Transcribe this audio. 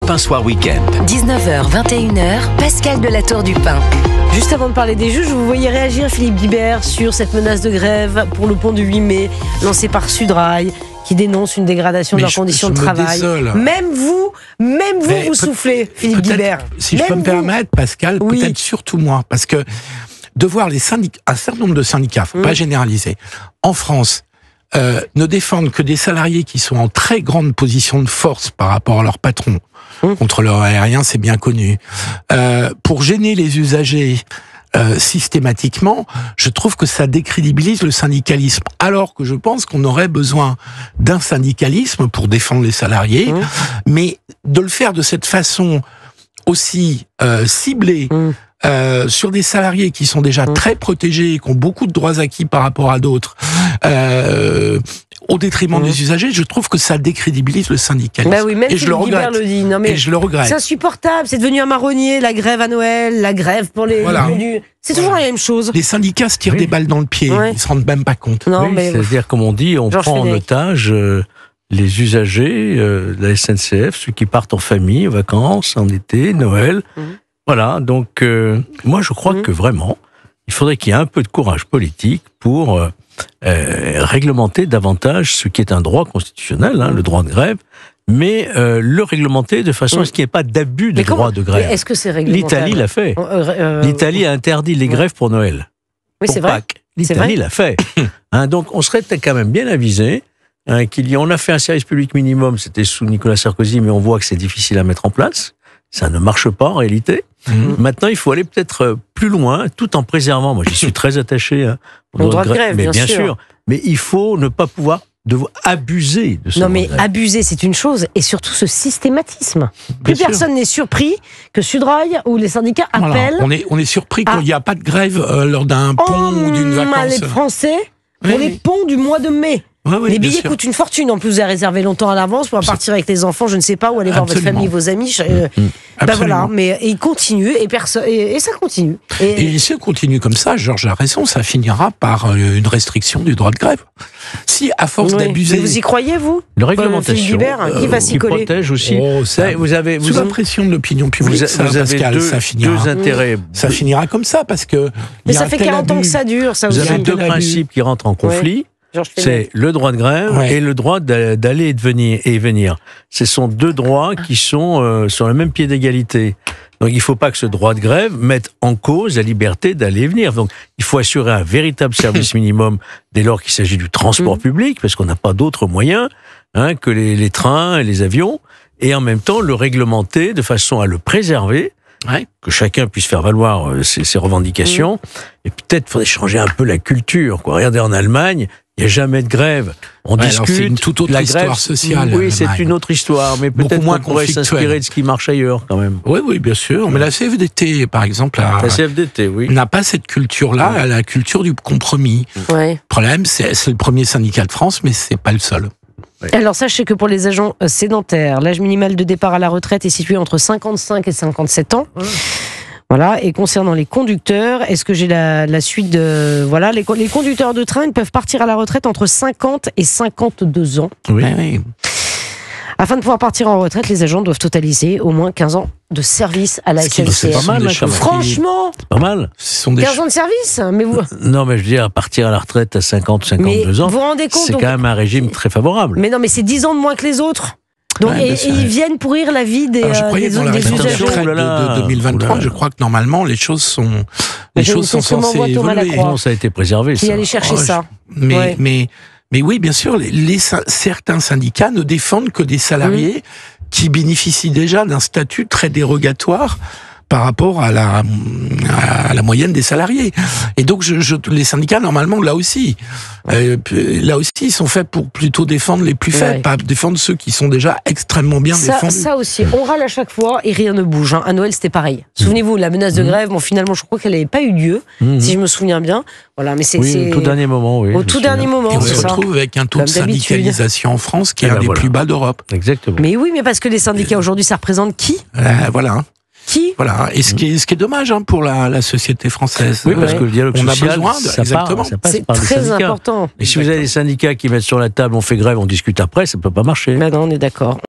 Europe 1 Soir Week-end. 19h, 21h, Pascal de la Tour du Pin. Juste avant de parler des juges, vous voyez réagir Philippe Guibert sur cette menace de grève pour le pont du 8 mai lancée par Sudrail, qui dénonce une dégradation de leurs conditions de travail. Même vous soufflez, Philippe Guibert. Si je peux me permettre, Pascal, peut-être surtout moi, parce que de voir les syndicats, un certain nombre de syndicats, faut pas généraliser, en France, ne défendent que des salariés qui sont en très grande position de force par rapport à leur patron. Contre leur aérien, c'est bien connu. Pour gêner les usagers systématiquement, je trouve que ça décrédibilise le syndicalisme. Alors que je pense qu'on aurait besoin d'un syndicalisme pour défendre les salariés, mais de le faire de cette façon aussi ciblée, sur des salariés qui sont déjà très protégés, qui ont beaucoup de droits acquis par rapport à d'autres, au détriment des usagers, je trouve que ça décrédibilise le syndicalisme. Bah oui, même Philippe Guibert le dit. Non, mais et je le regrette. C'est insupportable, c'est devenu un marronnier, la grève à Noël, la grève pour les... C'est toujours la même chose. Les syndicats se tirent des balles dans le pied, ils se rendent même pas compte. Non, mais... C'est-à-dire, comme on dit, on prend en otage les usagers de la SNCF, ceux qui partent en famille, en vacances, en été, Noël. Voilà, donc moi je crois que vraiment, il faudrait qu'il y ait un peu de courage politique pour réglementer davantage ce qui est un droit constitutionnel, le droit de grève, mais le réglementer de façon à ce qu'il n'y ait pas d'abus de droit de grève. Est-ce que c'est réglementaire ? L'Italie l'a fait. L'Italie a interdit les grèves pour Noël. Oui, c'est vrai. L'Italie l'a fait. Donc on serait peut-être quand même bien avisé on a fait un service public minimum, c'était sous Nicolas Sarkozy, mais on voit que c'est difficile à mettre en place. Ça ne marche pas en réalité. Maintenant, il faut aller peut-être plus loin, tout en préservant. Moi, j'y suis très attaché au droit de grève, mais bien sûr. Mais il faut ne pas pouvoir abuser de ce droit de grève. Abuser, c'est une chose, et surtout ce systématisme. Plus personne n'est surpris que Sudrail ou les syndicats appellent. On est surpris quand il n'y a pas de grève lors d'un pont ou d'une vacance. Les Français, pour les ponts du mois de mai. Les billets coûtent une fortune. En plus, vous avez réservé longtemps à l'avance pour partir avec les enfants, je ne sais pas, ou aller voir votre famille, vos amis. Voilà, mais il continue et ça continue. Et si ça continue comme ça, Georges a raison, ça finira par une restriction du droit de grève. Si, à force d'abuser... Mais vous y croyez, vous ? La réglementation qui va s'y coller ? Protège aussi. Sous la pression de l'opinion publique, Pascal, ça finira. Deux intérêts. Ça finira comme ça, parce que... Mais ça fait 40 ans que ça dure, ça aussi. Vous avez deux principes qui rentrent en conflit. C'est le droit de grève et le droit d'aller et venir. Ce sont deux droits qui sont sur le même pied d'égalité. Donc il ne faut pas que ce droit de grève mette en cause la liberté d'aller et venir. Donc il faut assurer un véritable service minimum dès lors qu'il s'agit du transport public, parce qu'on n'a pas d'autres moyens que les trains et les avions, et en même temps le réglementer de façon à le préserver, que chacun puisse faire valoir ses revendications, et peut-être faudrait changer un peu la culture. Regardez en Allemagne, il n'y a jamais de grève. On discute. C'est une toute autre histoire sociale. Oui, c'est une autre histoire, mais peut-être qu'on pourrait s'inspirer de ce qui marche ailleurs, quand même. Oui, bien sûr. Mais la CFDT, par exemple, n'a pas cette culture-là, elle a la culture du compromis. Le problème, c'est le premier syndicat de France, mais c'est pas le seul. Alors sachez que pour les agents sédentaires, l'âge minimal de départ à la retraite est situé entre 55 et 57 ans. Voilà, et concernant les conducteurs, est-ce que j'ai la suite de... Voilà, les conducteurs de train, ils peuvent partir à la retraite entre 50 et 52 ans. Oui. Afin de pouvoir partir en retraite, les agents doivent totaliser au moins 15 ans de service à la SNCF. C'est pas mal, franchement, c'est pas mal. 15 ans de service, mais vous... Non, mais je veux dire, partir à la retraite à 50 ou 52 ans, vous vous rendez compte, c'est quand même un régime très favorable. Mais non, mais c'est 10 ans de moins que les autres. Donc, et ils viennent pourrir la vie des usagers. Dans la réforme des retraites de 2023, je crois que normalement les choses sont censées évoluer. Non, ça a été préservé. Qui allait chercher ça. Mais oui, bien sûr, certains syndicats ne défendent que des salariés qui bénéficient déjà d'un statut très dérogatoire par rapport à la moyenne des salariés. Et donc, les syndicats, normalement, là aussi, ils sont faits pour plutôt défendre les plus faibles, pas défendre ceux qui sont déjà extrêmement bien défendus. Ça aussi, on râle à chaque fois et rien ne bouge. À Noël, c'était pareil. Souvenez-vous, la menace de grève, finalement, je crois qu'elle n'avait pas eu lieu, si je me souviens bien. Voilà, mais c'est au tout dernier moment, Au tout dernier moment, et on se retrouve avec un taux de syndicalisation en France qui est un des plus bas d'Europe. Exactement. Mais oui, mais parce que les syndicats aujourd'hui, ça représente qui ? Voilà. Voilà, et ce qui est dommage pour la société française. Oui, parce que le dialogue social, on a besoin exactement. Ça passe c'est par très les syndicats. Important. Et si vous avez des syndicats qui mettent sur la table, on fait grève, on discute après, ça peut pas marcher. Ben non, on est d'accord.